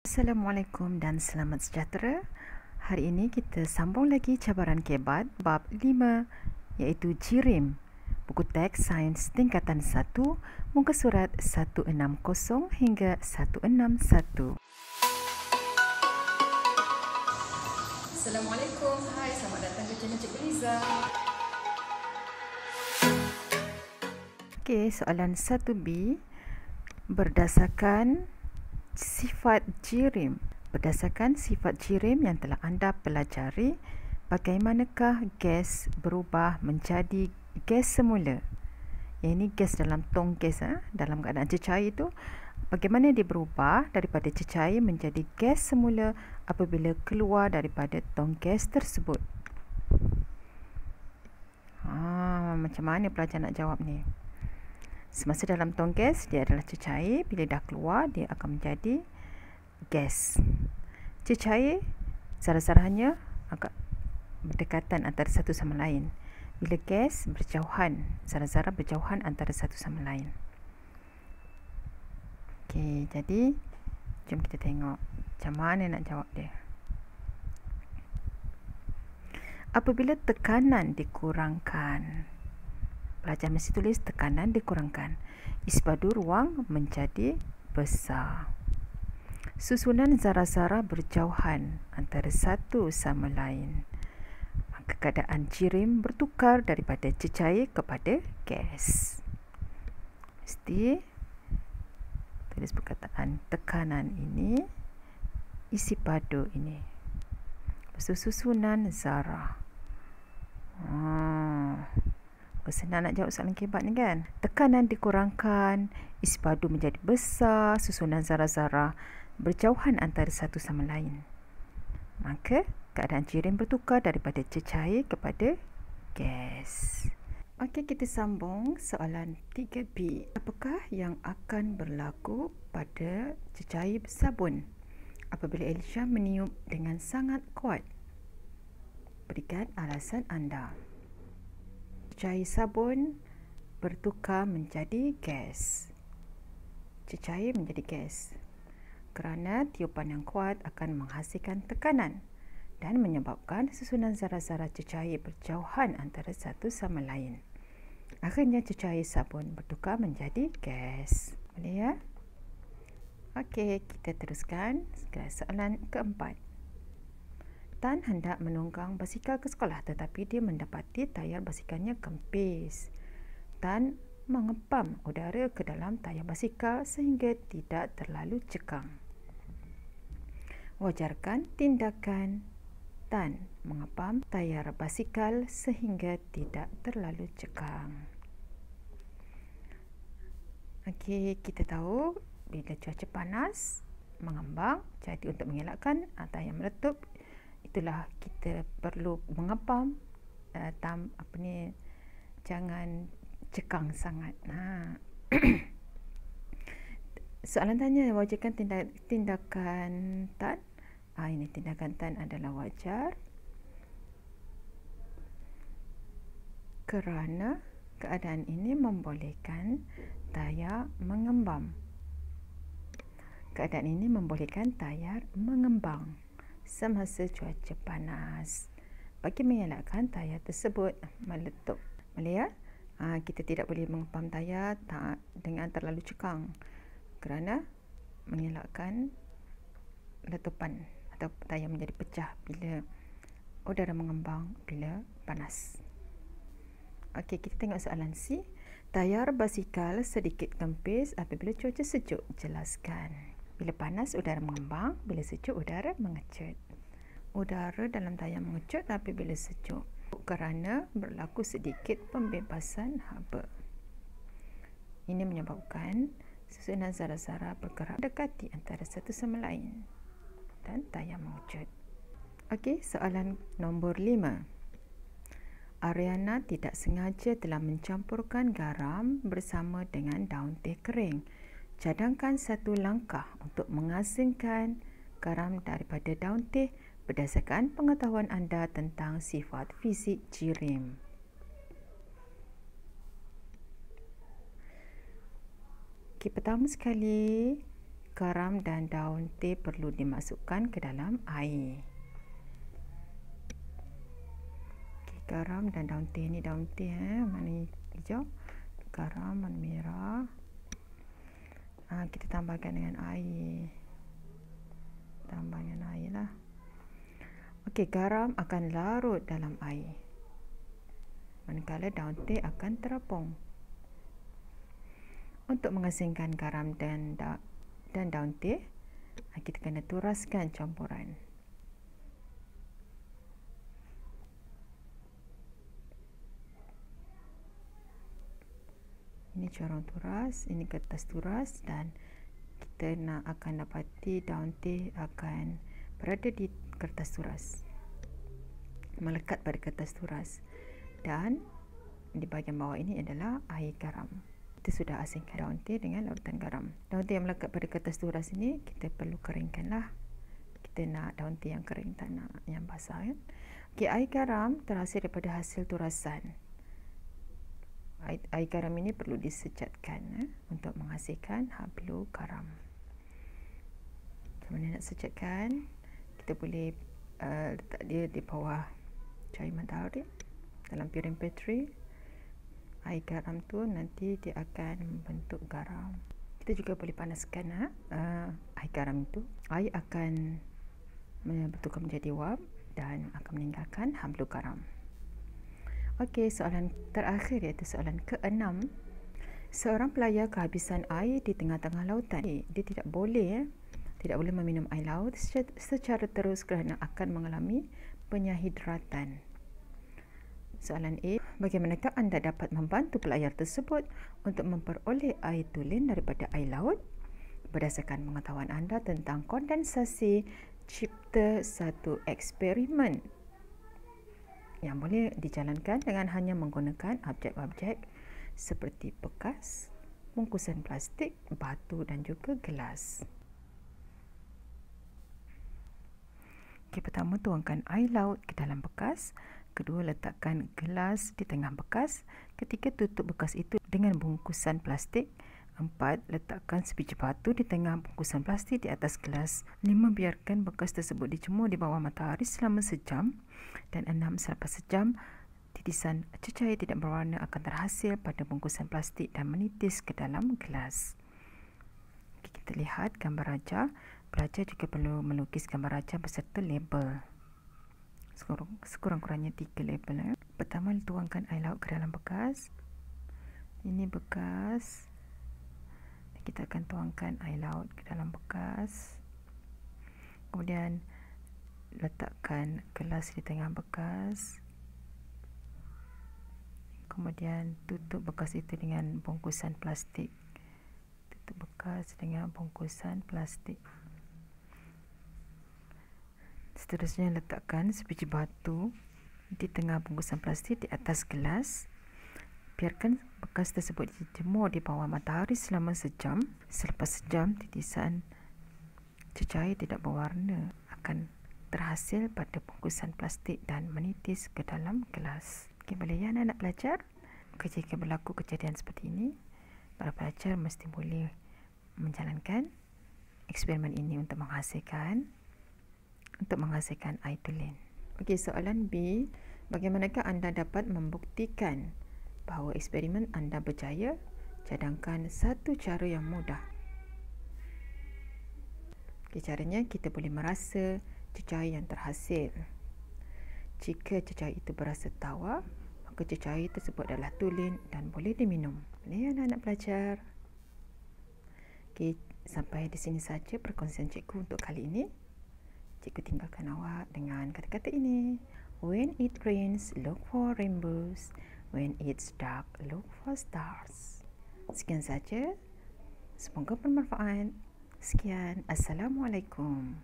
Assalamualaikum dan selamat sejahtera. Hari ini kita sambung lagi cabaran kebat bab 5 iaitu jirim. Buku teks Sains tingkatan 1, muka surat 160 hingga 161. Assalamualaikum. Hai, selamat datang ke channel Cikgu Liza. Okey, soalan 1B berdasarkan sifat jirim. Berdasarkan sifat jirim yang telah anda pelajari, bagaimanakah gas berubah menjadi gas semula? Yang ini gas dalam tong gas, dalam keadaan cecair itu, bagaimana dia berubah daripada cecair menjadi gas semula apabila keluar daripada tong gas tersebut? Macam mana pelajar nak jawab ni? Semasa dalam tong gas, dia adalah cecair. Bila dah keluar, dia akan menjadi gas. Cecair, zara-zaranya agak berdekatan antara satu sama lain. Bila gas, berjauhan. Zara-zara berjauhan antara satu sama lain. Okey, jadi jom kita tengok macam mana nak jawab dia. Apabila tekanan dikurangkan, pelajar mesti tulis tekanan dikurangkan, isi padu ruang menjadi besar. Susunan zara-zara berjauhan antara satu sama lain. Maka keadaan jirim bertukar daripada cecair kepada gas. Mesti tulis perkataan tekanan ini, isi padu ini. Lepas tu susunan zara. Senang nak jawab soalan kebat ni kan. Tekanan dikurangkan, isi padu menjadi besar, susunan zara-zara berjauhan antara satu sama lain. Maka keadaan jirim bertukar daripada cecair kepada gas. Okey, kita sambung soalan 3B. Apakah yang akan berlaku pada cecair bersabun apabila Elisha meniup dengan sangat kuat? Berikan alasan anda. Cecair sabun bertukar menjadi gas. Cecair menjadi gas kerana tiupan yang kuat akan menghasilkan tekanan dan menyebabkan susunan zara-zara cecair berjauhan antara satu sama lain. Akhirnya cecair sabun bertukar menjadi gas. Boleh ya? Okey, kita teruskan ke soalan keempat. Tan hendak menunggang basikal ke sekolah tetapi dia mendapati tayar basikalnya kempis. Tan mengepam udara ke dalam tayar basikal sehingga tidak terlalu cekang. Wajarkan tindakan Tan mengepam tayar basikal sehingga tidak terlalu cekang. Okey, kita tahu bila cuaca panas mengembang, jadi untuk mengelakkan tayar meletup, itulah kita perlu mengepam jangan cekang sangat. Soalan tanya, wajarkan tindakan Tan. Ini tindakan Tan adalah wajar kerana keadaan ini membolehkan tayar mengembang. Keadaan ini membolehkan tayar mengembang semasa cuaca panas bagi mengelakkan tayar tersebut meletup. Boleh ya? Kita tidak boleh mengepam tayar dengan terlalu cekang kerana mengelakkan letupan atau tayar menjadi pecah bila udara mengembang bila panas. Okey, kita tengok soalan C. Tayar basikal sedikit kempis apabila cuaca sejuk. Jelaskan. Bila panas, udara mengembang. Bila sejuk, udara mengecut. Udara dalam tayar mengecut apabila sejuk kerana berlaku sedikit pembebasan haba. Ini menyebabkan susunan zara-zara bergerak dekati antara satu sama lain dan tayar mengecut. Okey, soalan nombor 5. Ariana tidak sengaja telah mencampurkan garam bersama dengan daun teh kering. Cadangkan satu langkah untuk mengasingkan garam daripada daun teh berdasarkan pengetahuan anda tentang sifat fizik jirim. Pertama sekali, garam dan daun teh perlu dimasukkan ke dalam air. Okay, garam dan daun teh ni, daun teh mana hijau, garam warna merah. Kita tambahkan dengan air. Tambah dengan air lah. Okey, garam akan larut dalam air, manakala daun teh akan terapung. Untuk mengasingkan garam dan daun teh, kita kena turaskan campuran. Ini corong turas, ini kertas turas, dan kita akan dapati daun teh akan berada di kertas turas, melekat pada kertas turas, dan di bahagian bawah ini adalah air garam. Kita sudah asingkan daun teh dengan larutan garam. Daun teh yang melekat pada kertas turas ini kita perlu keringkanlah. Kita nak daun teh yang kering, tak nak yang basah, kan? Okey, air garam terhasil daripada hasil turasan. Air garam ini perlu disecatkan untuk menghasilkan hablu garam. Macam mana nak secatkan? Kita boleh letak dia di bawah cahaya matahari dalam piring petri. Air garam tu nanti dia akan membentuk garam. Kita juga boleh panaskan air garam itu. Air akan membentukkan menjadi wap dan akan meninggalkan hablu garam. Okey, soalan terakhir iaitu soalan ke-6. Seorang pelayar kehabisan air di tengah-tengah lautan. Dia tidak boleh meminum air laut secara terus kerana akan mengalami penyahidratan. Soalan A, bagaimanakah anda dapat membantu pelayar tersebut untuk memperoleh air tulen daripada air laut? Berdasarkan pengetahuan anda tentang kondensasi, cipta satu eksperimen yang boleh dijalankan dengan hanya menggunakan objek-objek seperti bekas, bungkusan plastik, batu dan juga gelas. Okey, pertama tuangkan air laut ke dalam bekas. Kedua, letakkan gelas di tengah bekas. Ketiga, tutup bekas itu dengan bungkusan plastik. 4. Letakkan sebiji batu di tengah bungkusan plastik di atas gelas. 5. Biarkan bekas tersebut dijemur di bawah matahari selama sejam. Dan 6. Selepas sejam, titisan cecair tidak berwarna akan terhasil pada bungkusan plastik dan menitis ke dalam gelas. Kita lihat gambar raja. Pelajar juga perlu melukis gambar raja beserta label. Sekurang-kurangnya 3 label. Pertama, tuangkan air laut ke dalam bekas. Ini bekas. Kita akan tuangkan air laut ke dalam bekas. Kemudian letakkan gelas di tengah bekas. Kemudian tutup bekas itu dengan bungkusan plastik. Tutup bekas dengan bungkusan plastik. Seterusnya, letakkan sebiji batu di tengah bungkusan plastik di atas gelas. Biarkan bekas tersebut dijemur di bawah matahari selama sejam. Selepas sejam, titisan cecair tidak berwarna akan terhasil pada bungkusan plastik dan menitis ke dalam gelas. Okay, boleh ya anak-anak pelajar? Jika berlaku kejadian seperti ini, para pelajar mesti boleh menjalankan eksperimen ini untuk menghasilkan air tulen. Okey, soalan B, bagaimanakah anda dapat membuktikan bahawa eksperimen anda berjaya? Cadangkan satu cara yang mudah. Okey, caranya kita boleh merasa cecair yang terhasil. Jika cecair itu berasa tawar, maka cecair tersebut adalah tulen dan boleh diminum. Boleh anak-anak pelajar? Okey, sampai di sini saja perkongsian cikgu untuk kali ini. Cikgu tinggalkan awak dengan kata-kata ini. When it rains, look for rainbows. When it's dark, look for stars. Sekian saja. Semoga bermanfaat. Sekian. Assalamualaikum.